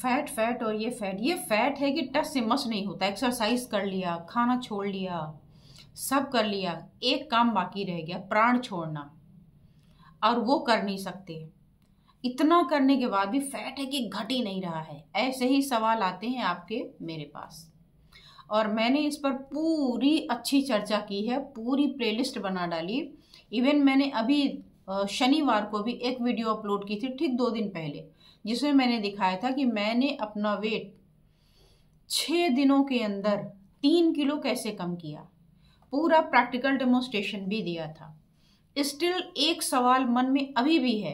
Fat fat और ये fat है कि टस से मस नहीं होता। एक्सरसाइज कर लिया, खाना छोड़ लिया, सब कर लिया, एक काम बाकी रह गया, प्राण छोड़ना, और वो कर नहीं सकते। इतना करने के बाद भी फैट है कि घट ही नहीं रहा है। ऐसे ही सवाल आते हैं आपके मेरे पास, और मैंने इस पर पूरी अच्छी चर्चा की है, पूरी प्लेलिस्ट बना डाली। इवन मैंने अभी शनिवार को भी एक वीडियो अपलोड की थी, ठीक 2 दिन पहले, जिसमें मैंने दिखाया था कि मैंने अपना वेट 6 दिनों के अंदर 3 किलो कैसे कम किया। पूरा प्रैक्टिकल डेमोन्स्ट्रेशन भी दिया था। स्टिल एक सवाल मन में अभी भी है,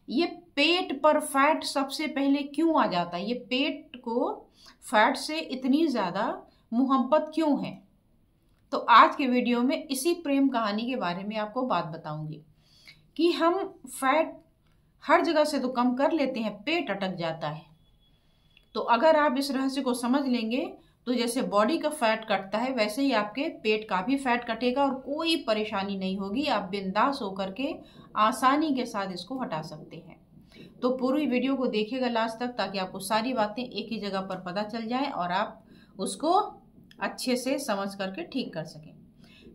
ये पेट पर फैट सबसे पहले क्यों आ जाता है? ये पेट को फैट से इतनी ज़्यादा मोहब्बत क्यों है? तो आज के वीडियो में इसी प्रेम कहानी के बारे में आपको बात बताऊंगी कि हम फैट हर जगह से तो कम कर लेते हैं, पेट अटक जाता है। तो अगर आप इस रहस्य को समझ लेंगे तो जैसे बॉडी का फैट कटता है वैसे ही आपके पेट का भी फैट कटेगा और कोई परेशानी नहीं होगी। आप बिंदास होकर के आसानी के साथ इसको हटा सकते हैं। तो पूरी वीडियो को देखिएगा लास्ट तक, ताकि आपको सारी बातें एक ही जगह पर पता चल जाए और आप उसको अच्छे से समझ करके ठीक कर सकें।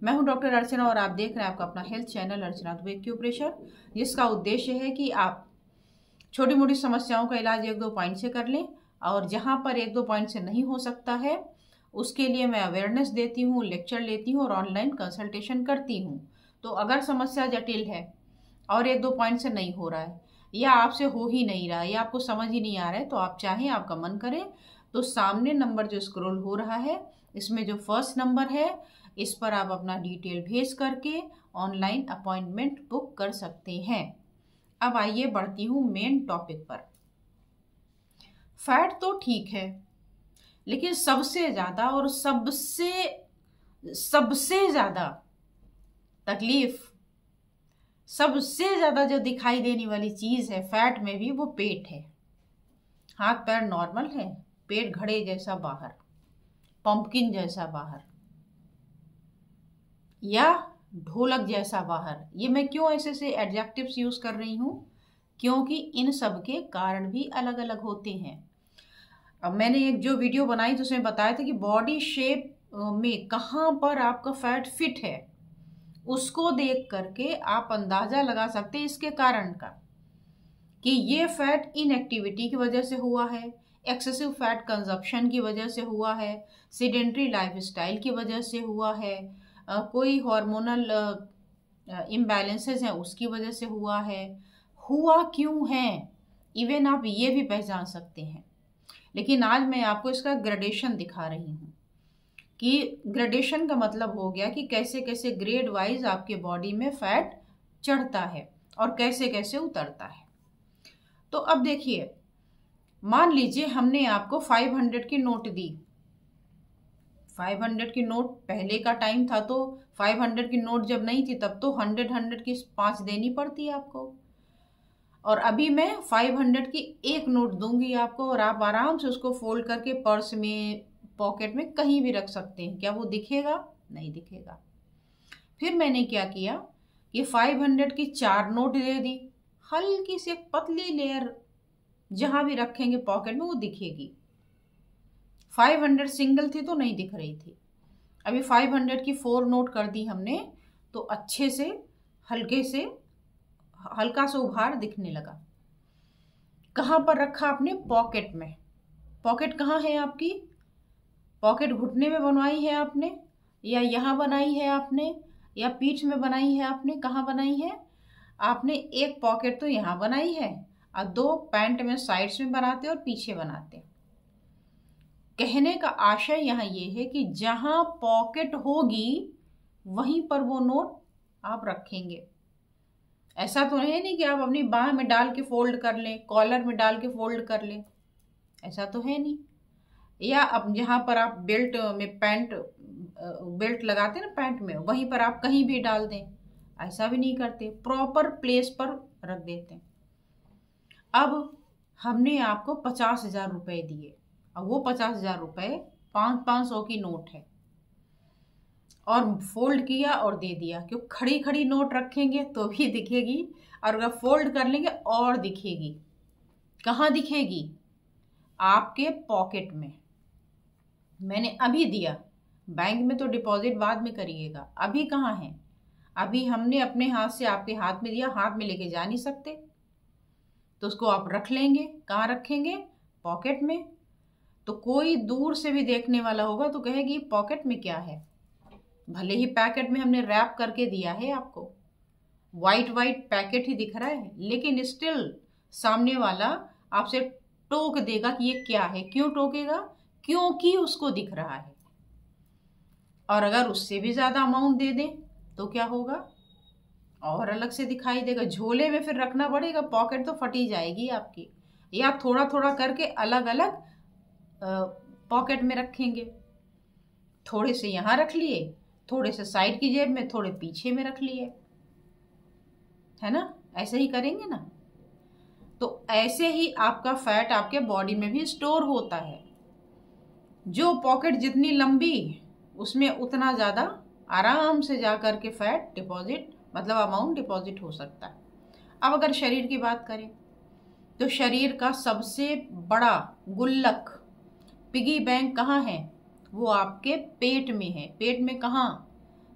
मैं हूं डॉक्टर अर्चना और आप देख रहे हैं आपका अपना हेल्थ चैनल अर्चना दुबे एक्यूप्रेशर, जिसका उद्देश्य है कि आप छोटी मोटी समस्याओं का इलाज 1-2 पॉइंट से कर लें, और जहां पर 1-2 पॉइंट से नहीं हो सकता है उसके लिए मैं अवेयरनेस देती हूँ, लेक्चर लेती हूँ और ऑनलाइन कंसल्टेशन करती हूँ। तो अगर समस्या जटिल है और 1-2 पॉइंट से नहीं हो रहा है, या आपसे हो ही नहीं रहा है, या आपको समझ ही नहीं आ रहा है, तो आप चाहें, आपका मन करे तो सामने नंबर जो स्क्रॉल हो रहा है, इसमें जो फर्स्ट नंबर है, इस पर आप अपना डिटेल भेज करके ऑनलाइन अपॉइंटमेंट बुक कर सकते हैं। अब आइए बढ़ती हूँ मेन टॉपिक पर। फैट तो ठीक है, लेकिन सबसे ज़्यादा और सबसे ज़्यादा तकलीफ, सबसे ज़्यादा जो दिखाई देने वाली चीज़ है फैट में भी, वो पेट है। हाथ पैर नॉर्मल है, पेट घड़े जैसा बाहर, पंपकिन जैसा बाहर, या ढोलक जैसा बाहर। ये मैं क्यों ऐसे से एडजेक्टिव्स यूज कर रही हूँ? क्योंकि इन सब के कारण भी अलग अलग होते हैं। अब मैंने एक जो वीडियो बनाई तो उसमें बताया था कि बॉडी शेप में कहाँ पर आपका फैट फिट है, उसको देख करके आप अंदाजा लगा सकते हैं इसके कारण का, कि ये फैट इनएक्टिविटी की वजह से हुआ है, एक्सेसिव फैट कंजप्शन की वजह से हुआ है, सीडेंट्री लाइफस्टाइल की वजह से हुआ है, कोई हार्मोनल इम्बैलेंसेस हैं उसकी वजह से हुआ है। हुआ क्यों है, इवन आप ये भी पहचान सकते हैं। लेकिन आज मैं आपको इसका ग्रेडेशन दिखा रही हूँ, कि ग्रेडेशन का मतलब हो गया कि कैसे कैसे ग्रेड वाइज आपके बॉडी में फैट चढ़ता है और कैसे कैसे उतरता है। तो अब देखिए, मान लीजिए हमने आपको 500 की नोट दी। 500 की नोट पहले का टाइम था, तो 500 की नोट जब नहीं थी तब तो 100 की 5 देनी पड़ती है आपको। और अभी मैं 500 की एक नोट दूंगी आपको, और आप आराम से उसको फोल्ड करके पर्स में, पॉकेट में, कहीं भी रख सकते हैं। क्या वो दिखेगा? नहीं दिखेगा। फिर मैंने क्या किया कि 500 की 4 नोट दे दी, हल्की सी एक पतली लेयर जहां भी रखेंगे पॉकेट में वो दिखेगी। 500 सिंगल थी तो नहीं दिख रही थी। अभी 500 की 4 नोट कर दी हमने, तो अच्छे से हल्का सा उभार दिखने लगा। कहाँ पर रखा आपने? पॉकेट में। पॉकेट कहाँ है आपकी? पॉकेट घुटने में बनवाई है आपने, या यहाँ बनाई है आपने, या पीठ में बनाई है आपने? कहाँ बनाई है आपने? एक पॉकेट तो यहाँ बनाई है, और 2 पैंट में साइड्स में बनाते और पीछे बनाते। कहने का आशय यहाँ ये है कि जहां पॉकेट होगी वहीं पर वो नोट आप रखेंगे। ऐसा तो है नहीं कि आप अपनी बाह में डाल के फोल्ड कर लें, कॉलर में डाल के फोल्ड कर लें, ऐसा तो है नहीं। या अब जहां पर आप बेल्ट में बेल्ट लगाते हैं ना पैंट में, वहीं पर आप कहीं भी डाल दें, ऐसा भी नहीं करते, प्रॉपर प्लेस पर रख देते हैं। अब हमने आपको 50,000 रुपए दिए, और वो 50,000 रुपए 500 की नोट है, और फोल्ड किया और दे दिया। क्यों? खड़ी खड़ी नोट रखेंगे तो भी दिखेगी, और अगर फोल्ड कर लेंगे और दिखेगी। कहाँ दिखेगी? आपके पॉकेट में। मैंने अभी दिया, बैंक में तो डिपॉजिट बाद में करिएगा, अभी कहाँ है? अभी हमने अपने हाथ से आपके हाथ में दिया, हाथ में लेके जा नहीं सकते, तो उसको आप रख लेंगे। कहाँ रखेंगे? पॉकेट में। तो कोई दूर से भी देखने वाला होगा तो कहेगी पॉकेट में क्या है। भले ही पैकेट में हमने रैप करके दिया है आपको, वाइट वाइट पैकेट ही दिख रहा है, लेकिन स्टिल सामने वाला आपसे टोक देगा कि ये क्या है। क्यों टोकेगा? क्योंकि उसको दिख रहा है। और अगर उससे भी ज्यादा अमाउंट दे दें तो क्या होगा? और अलग से दिखाई देगा। झोले में फिर रखना पड़ेगा, पॉकेट तो फटी जाएगी आपकी। या थोड़ा थोड़ा करके अलग अलग पॉकेट में रखेंगे। थोड़े से यहाँ रख लिए, थोड़े से साइड की जेब में, थोड़े पीछे में रख लिए, है ना? ऐसे ही करेंगे ना। तो ऐसे ही आपका फैट आपके बॉडी में भी स्टोर होता है। जो पॉकेट जितनी लंबी उसमें उतना ज्यादा आराम से जा करके फैट डिपॉजिट, मतलब अमाउंट डिपॉजिट हो सकता है। अब अगर शरीर की बात करें तो शरीर का सबसे बड़ा गुल्लक, पिगी बैंक कहाँ है? वो आपके पेट में है। पेट में कहाँ?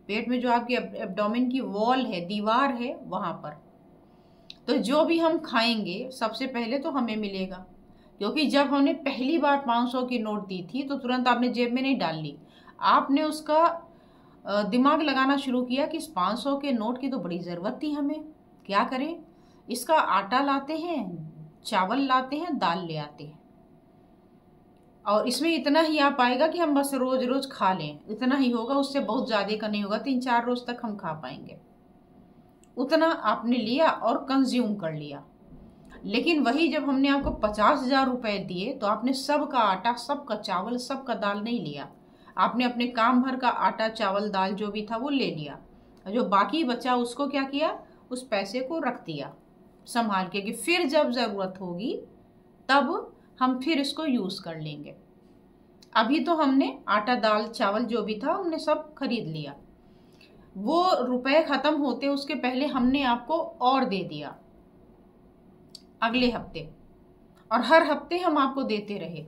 पेट में जो आपकी एब्डोमेन की वॉल है, दीवार है, वहां पर। तो जो भी हम खाएंगे सबसे पहले तो हमें मिलेगा, क्योंकि जब हमने पहली बार 500 की नोट दी थी तो तुरंत आपने जेब में नहीं डाल ली। आपने उसका दिमाग लगाना शुरू किया कि इस 500 के नोट की तो बड़ी ज़रूरत थी हमें, क्या करें? इसका आटा लाते हैं, चावल लाते हैं, दाल ले आते हैं, और इसमें इतना ही आ पाएगा कि हम बस रोज रोज खा लें, इतना ही होगा, उससे बहुत ज़्यादा का नहीं होगा। 3-4 रोज तक हम खा पाएंगे। उतना आपने लिया और कंज्यूम कर लिया। लेकिन वही जब हमने आपको 50,000 रुपए दिए तो आपने सबका आटा, सबका चावल, सबका दाल नहीं लिया। आपने अपने काम भर का आटा, चावल, दाल जो भी था वो ले लिया, और जो बाकी बचा उसको क्या किया? उस पैसे को रख दिया संभाल के, कि फिर जब जरूरत होगी तब हम फिर इसको यूज कर लेंगे। अभी तो हमने आटा, दाल, चावल जो भी था हमने सब खरीद लिया। वो रुपए खत्म होते उसके पहले हमने आपको और दे दिया अगले हफ्ते, और हर हफ्ते हम आपको देते रहे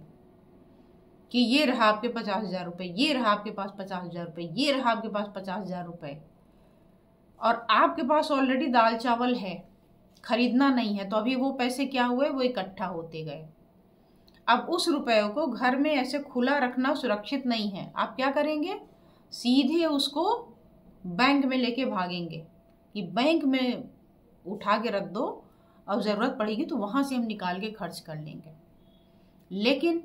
कि ये रहा आपके 50,000 रुपए, ये रहा आपके पास 50,000 रुपए, ये रहा आपके पास 50,000 रुपए। और आपके पास ऑलरेडी दाल चावल है, खरीदना नहीं है, तो अभी वो पैसे क्या हुए? वो इकट्ठा होते गए। अब उस रुपयों को घर में ऐसे खुला रखना सुरक्षित नहीं है। आप क्या करेंगे? सीधे उसको बैंक में लेके भागेंगे कि बैंक में उठा के रख दो, और ज़रूरत पड़ेगी तो वहाँ से हम निकाल के खर्च कर लेंगे। लेकिन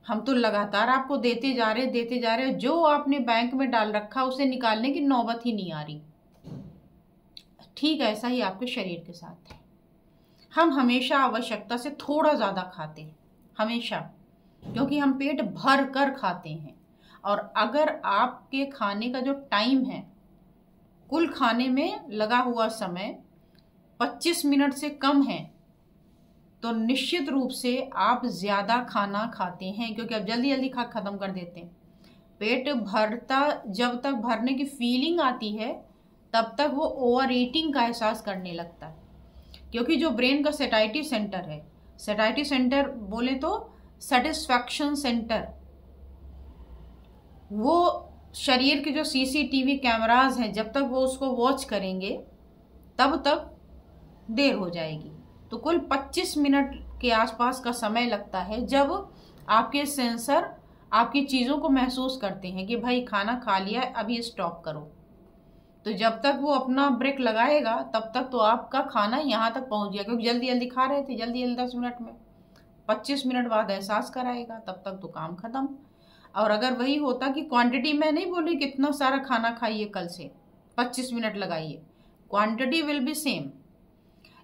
हम तो लगातार आपको देते जा रहे, जो आपने बैंक में डाल रखा उसे निकालने की नौबत ही नहीं आ रही। ठीक ऐसा ही आपके शरीर के साथ है। हम हमेशा आवश्यकता से थोड़ा ज़्यादा खाते हैं, हमेशा, क्योंकि हम पेट भर कर खाते हैं। और अगर आपके खाने का जो टाइम है, कुल खाने में लगा हुआ समय 25 मिनट से कम है, तो निश्चित रूप से आप ज्यादा खाना खाते हैं, क्योंकि आप जल्दी जल्दी खा खत्म कर देते हैं। पेट भरता, जब तक भरने की फीलिंग आती है तब तक वो ओवर ईटिंग का एहसास करने लगता है, क्योंकि जो ब्रेन का सेटाइटी सेंटर है, सेटाइटी सेंटर बोले तो सेटिस्फैक्शन सेंटर, वो शरीर के जो सीसीटीवी कैमराज हैं, जब तक वो उसको वॉच करेंगे तब तक देर हो जाएगी। तो कुल 25 मिनट के आसपास का समय लगता है जब आपके सेंसर आपकी चीज़ों को महसूस करते हैं कि भाई खाना खा लिया, अभी स्टॉप करो। तो जब तक वो अपना ब्रेक लगाएगा तब तक तो आपका खाना यहाँ तक पहुँच गया, क्योंकि जल्दी जल्दी खा रहे थे, जल्दी जल्दी 10 मिनट में। 25 मिनट बाद एहसास कराएगा, तब तक तो काम खत्म। और अगर वही होता कि क्वांटिटी, मैं नहीं बोल रही कितना सारा खाना खाइए कल से, 25 मिनट लगाइए, क्वांटिटी विल बी सेम,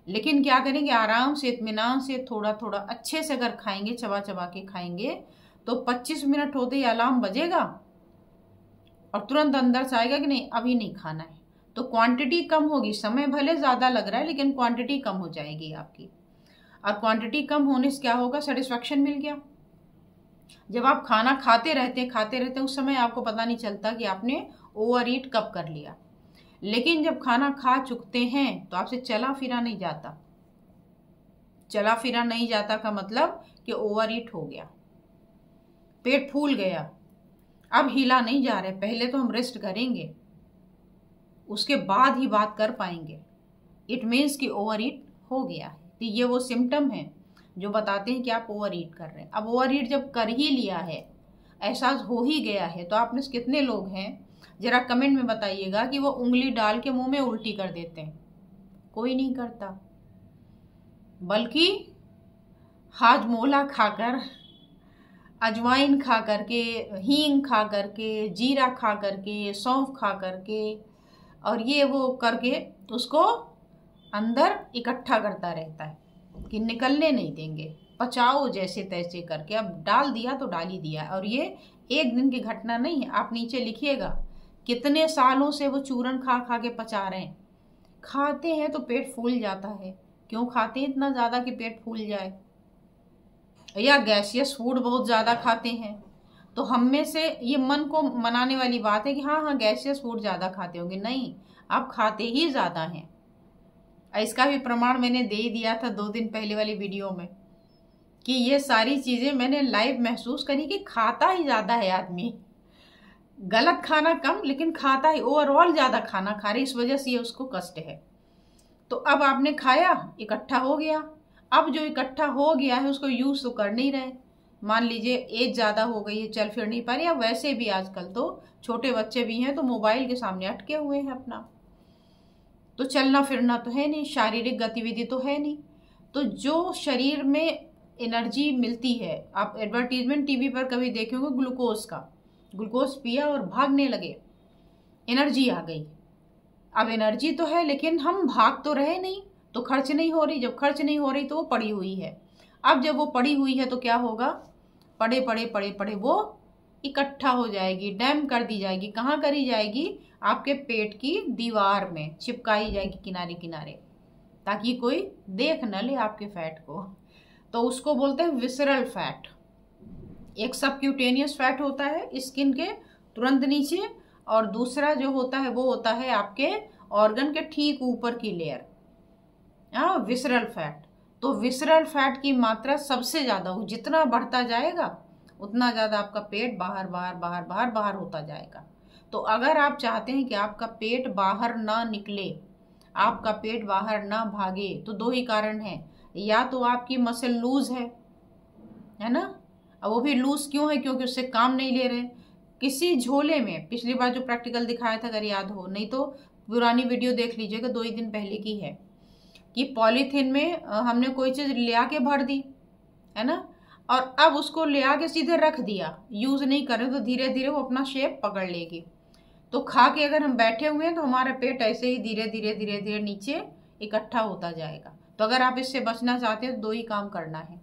लेकिन क्या करेंगे? आराम से, इत्मीनान से, थोड़ा थोड़ा अच्छे से अगर खाएंगे, चबा चबा के खाएंगे, तो 25 मिनट होते ही अलार्म बजेगा और तुरंत अंदर से आएगा कि नहीं, अभी नहीं खाना है। तो क्वांटिटी कम होगी, समय भले ज़्यादा लग रहा है लेकिन क्वांटिटी कम हो जाएगी आपकी। और क्वांटिटी कम होने से क्या होगा? सेटिस्फैक्शन मिल गया। जब आप खाना खाते रहते हैं उस समय आपको पता नहीं चलता कि आपने ओवर ईट कब कर लिया। लेकिन जब खाना खा चुकते हैं तो आपसे चला फिरा नहीं जाता। चला फिरा नहीं जाता का मतलब कि ओवर ईट हो गया, पेट फूल गया, अब हिला नहीं जा रहे, पहले तो हम रेस्ट करेंगे उसके बाद ही बात कर पाएंगे, इट मीन्स कि ओवर ईट हो गया है। तो ये वो सिम्टम है जो बताते हैं कि आप ओवर ईट कर रहे हैं। अब ओवर ईट जब कर ही लिया है, एहसास हो ही गया है, तो आप में से कितने लोग हैं जरा कमेंट में बताइएगा कि वो उंगली डाल के मुंह में उल्टी कर देते हैं? कोई नहीं करता, बल्कि हाजमोला खाकर, अजवाइन खा करके, हींग खा करके, जीरा खा करके, सौंफ खा करके और ये वो करके उसको अंदर इकट्ठा करता रहता है कि निकलने नहीं देंगे, पचाओ जैसे तैसे करके। अब डाल दिया तो डाल ही दिया, और ये एक दिन की घटना नहीं है। आप नीचे लिखिएगा कितने सालों से वो चूरन खा खा के पचा रहे हैं। खाते हैं तो पेट फूल जाता है। क्यों खाते हैं इतना ज़्यादा कि पेट फूल जाए? या गैसियस फूड बहुत ज़्यादा खाते हैं। तो हम में से ये मन को मनाने वाली बात है कि हाँ हाँ गैसियस फूड ज़्यादा खाते होंगे। नहीं, आप खाते ही ज़्यादा हैं। इसका भी प्रमाण मैंने दे ही दिया था 2 दिन पहले वाली वीडियो में कि ये सारी चीज़ें मैंने लाइव महसूस करी कि खाता ही ज़्यादा है आदमी। गलत खाना कम, लेकिन खाता ही ओवरऑल ज़्यादा खाना खा रही, इस वजह से ये उसको कष्ट है। तो अब आपने खाया, इकट्ठा हो गया। अब जो इकट्ठा हो गया है उसको यूज़ तो कर नहीं रहे। मान लीजिए एज ज़्यादा हो गई है, चल फिर नहीं पा रही, या वैसे भी आजकल तो छोटे बच्चे भी हैं तो मोबाइल के सामने अटके हुए हैं अपना, तो चलना फिरना तो है नहीं, शारीरिक गतिविधि तो है नहीं। तो जो शरीर में एनर्जी मिलती है, आप एडवर्टीजमेंट टीवी पर कभी देखे होंगे ग्लूकोज का, ग्लूकोज पिया और भागने लगे, एनर्जी आ गई। अब एनर्जी तो है लेकिन हम भाग तो रहे नहीं, तो खर्च नहीं हो रही। जब खर्च नहीं हो रही तो वो पड़ी हुई है। अब जब वो पड़ी हुई है तो क्या होगा? पड़े पड़े पड़े पड़े वो इकट्ठा हो जाएगी, डैम कर दी जाएगी। कहाँ करी जाएगी? आपके पेट की दीवार में चिपकाई जाएगी किनारे किनारे, ताकि कोई देख न ले आपके फैट को। तो उसको बोलते हैं विसरल फैट। एक सबक्यूटेनियस फैट होता है स्किन के तुरंत नीचे, और दूसरा जो होता है वो होता है आपके ऑर्गन के ठीक ऊपर की लेयर, विसरल फैट। तो विसरल फैट की मात्रा सबसे ज़्यादा हो, जितना बढ़ता जाएगा उतना ज़्यादा आपका पेट बाहर बाहर बाहर बाहर बाहर होता जाएगा। तो अगर आप चाहते हैं कि आपका पेट बाहर ना निकले, आपका पेट बाहर ना भागे, तो 2 ही कारण हैं। या तो आपकी मसल लूज है ना, अब वो भी लूज क्यों है? क्योंकि उससे काम नहीं ले रहे। किसी झोले में, पिछली बार जो प्रैक्टिकल दिखाया था अगर याद हो, नहीं तो पुरानी वीडियो देख लीजिएगा, 2 ही दिन पहले की है, कि पॉलीथीन में हमने कोई चीज़ ले आके भर दी है ना, और अब उसको ले आके सीधे रख दिया, यूज़ नहीं करें तो धीरे धीरे वो अपना शेप पकड़ लेगी। तो खा के अगर हम बैठे हुए हैं तो हमारा पेट ऐसे ही धीरे धीरे धीरे धीरे नीचे इकट्ठा होता जाएगा। तो अगर आप इससे बचना चाहते हैं तो 2 ही काम करना है।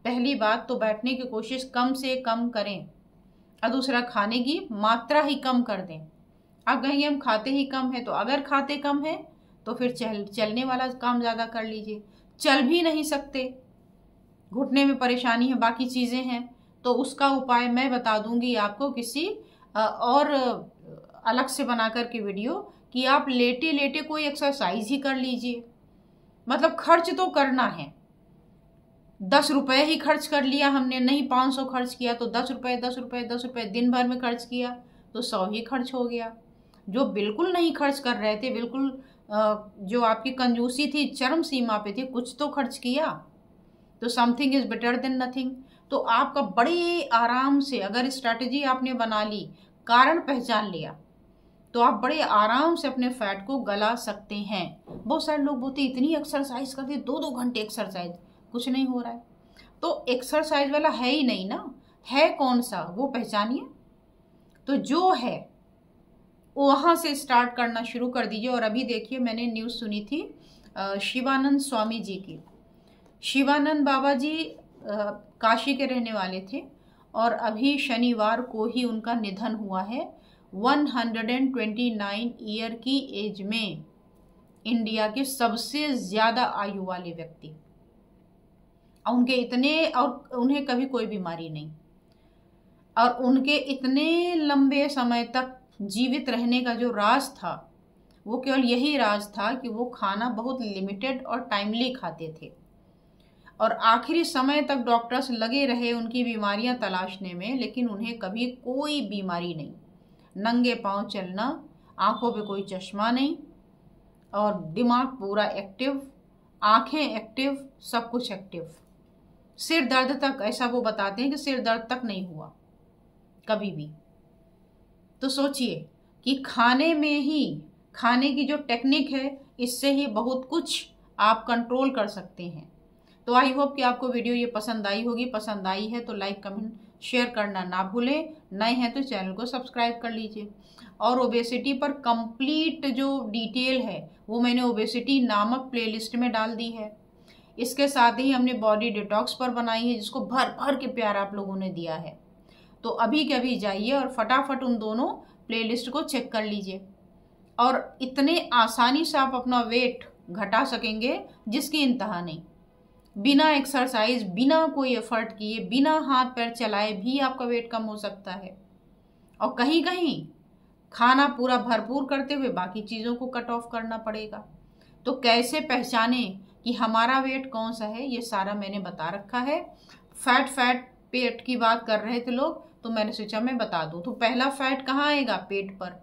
पहली बात तो बैठने की कोशिश कम से कम करें, और दूसरा खाने की मात्रा ही कम कर दें। आप कहेंगे हम खाते ही कम है, तो अगर खाते कम है तो फिर चलने वाला काम ज़्यादा कर लीजिए। चल भी नहीं सकते, घुटने में परेशानी है, बाकी चीज़ें हैं, तो उसका उपाय मैं बता दूंगी आपको किसी और अलग से बना कर के वीडियो, कि आप लेटे लेटे कोई एक्सरसाइज ही कर लीजिए। मतलब खर्च तो करना है, 10 रुपये ही खर्च कर लिया हमने, नहीं 500 खर्च किया तो 10 रुपये 10 रुपये 10 रुपये दिन भर में खर्च किया तो 100 ही खर्च हो गया। जो बिल्कुल नहीं खर्च कर रहे थे, बिल्कुल जो आपकी कंजूसी थी चरम सीमा पे थी, कुछ तो खर्च किया। तो something is better than nothing. तो आपका बड़े आराम से, अगर स्ट्रैटेजी आपने बना ली, कारण पहचान लिया, तो आप बड़े आराम से अपने फैट को गला सकते हैं। बहुत सारे लोग बोलते इतनी एक्सरसाइज करते, 2-2 घंटे एक्सरसाइज, कुछ नहीं हो रहा है। तो एक्सरसाइज वाला है ही नहीं ना, है कौन सा वो पहचानिए। तो जो है वहाँ से स्टार्ट करना शुरू कर दीजिए। और अभी देखिए, मैंने न्यूज़ सुनी थी शिवानंद स्वामी जी की। शिवानंद बाबा जी काशी के रहने वाले थे, और अभी शनिवार को ही उनका निधन हुआ है। 129 ईयर की एज में इंडिया के सबसे ज़्यादा आयु वाले व्यक्ति। उनके इतने, और उन्हें कभी कोई बीमारी नहीं, और उनके इतने लंबे समय तक जीवित रहने का जो राज था, वो केवल यही राज था कि वो खाना बहुत लिमिटेड और टाइमली खाते थे। और आखिरी समय तक डॉक्टर्स लगे रहे उनकी बीमारियां तलाशने में, लेकिन उन्हें कभी कोई बीमारी नहीं। नंगे पांव चलना, आंखों पे कोई चश्मा नहीं, और दिमाग पूरा एक्टिव, आंखें एक्टिव, सब कुछ एक्टिव। सिर दर्द तक, ऐसा वो बताते हैं कि सिर दर्द तक नहीं हुआ कभी भी। तो सोचिए कि खाने में ही, खाने की जो टेक्निक है, इससे ही बहुत कुछ आप कंट्रोल कर सकते हैं। तो आई होप कि आपको वीडियो ये पसंद आई होगी। पसंद आई है तो लाइक, कमेंट, शेयर करना ना भूलें। नए हैं तो चैनल को सब्सक्राइब कर लीजिए। और ओबेसिटी पर कंप्लीट जो डिटेल है वो मैंने ओबेसिटी नामक प्लेलिस्ट में डाल दी है। इसके साथ ही हमने बॉडी डिटॉक्स पर बनाई है, जिसको भर भर के प्यार आप लोगों ने दिया है। तो अभी के अभी जाइए और फटाफट उन दोनों प्लेलिस्ट को चेक कर लीजिए। और इतने आसानी से आप अपना वेट घटा सकेंगे जिसकी इंतहा नहीं। बिना एक्सरसाइज, बिना कोई एफर्ट किए, बिना हाथ पैर चलाए भी आपका वेट कम हो सकता है। और कहीं कहीं खाना पूरा भरपूर करते हुए बाकी चीज़ों को कट ऑफ करना पड़ेगा। तो कैसे पहचाने कि हमारा वेट कौन सा है, ये सारा मैंने बता रखा है। फैट पेट की बात कर रहे थे लोग, तो मैंने सोचा मैं बता दूं। तो पहला फैट कहाँ आएगा? पेट पर।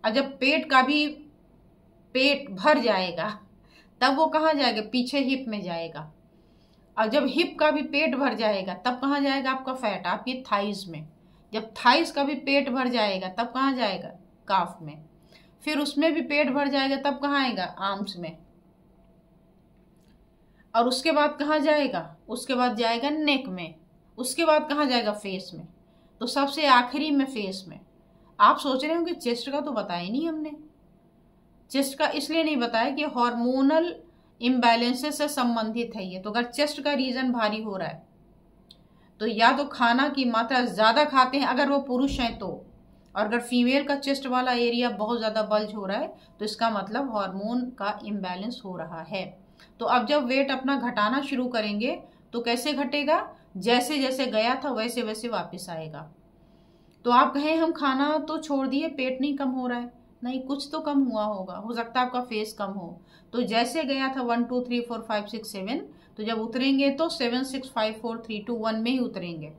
और जब पेट का भी पेट भर जाएगा तब वो कहाँ जाएगा? पीछे हिप में जाएगा। और जब हिप का भी पेट भर जाएगा तब कहाँ जाएगा आपका फैट? आपकी थाइज में। जब थाइज का भी पेट भर जाएगा तब कहाँ जाएगा? काफ में। फिर उसमें भी पेट भर जाएगा तब कहाँ आएगा? आर्म्स में। और उसके बाद कहाँ जाएगा? उसके बाद जाएगा नेक में। उसके बाद कहाँ जाएगा? फेस में। तो सबसे आखिरी में फेस में। आप सोच रहे होंगे चेस्ट का तो बताया नहीं हमने। चेस्ट का इसलिए नहीं बताया कि हार्मोनल इम्बैलेंसेस से संबंधित है ये। तो अगर चेस्ट का रीजन भारी हो रहा है तो या तो खाना की मात्रा ज़्यादा खाते हैं अगर वो पुरुष हैं तो, और अगर फीमेल का चेस्ट वाला एरिया बहुत ज़्यादा बल्ज हो रहा है तो इसका मतलब हार्मोन का इम्बैलेंस हो रहा है। तो अब जब वेट अपना घटाना शुरू करेंगे तो कैसे घटेगा? जैसे जैसे गया था वैसे वैसे वापस आएगा। तो आप कहें हम खाना तो छोड़ दिए, पेट नहीं कम हो रहा है। नहीं, कुछ तो कम हुआ होगा। हो सकता है आपका फेस कम हो। तो जैसे गया था 1 2 3 4 5 6 7, तो जब उतरेंगे तो 7 6 5 4 3 2 1 में ही उतरेंगे।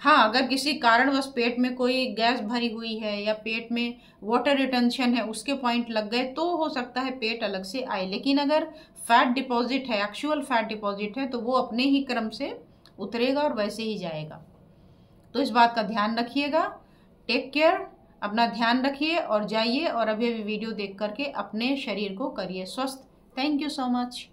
हाँ, अगर किसी कारणवश पेट में कोई गैस भरी हुई है या पेट में वाटर रिटेंशन है, उसके पॉइंट लग गए तो हो सकता है पेट अलग से आए। लेकिन अगर फैट डिपॉजिट है, एक्चुअल फैट डिपॉजिट है, तो वो अपने ही क्रम से उतरेगा और वैसे ही जाएगा। तो इस बात का ध्यान रखिएगा। टेक केयर, अपना ध्यान रखिए और जाइए और अभी अभी वीडियो देख करके अपने शरीर को करिए स्वस्थ। Thank you so much.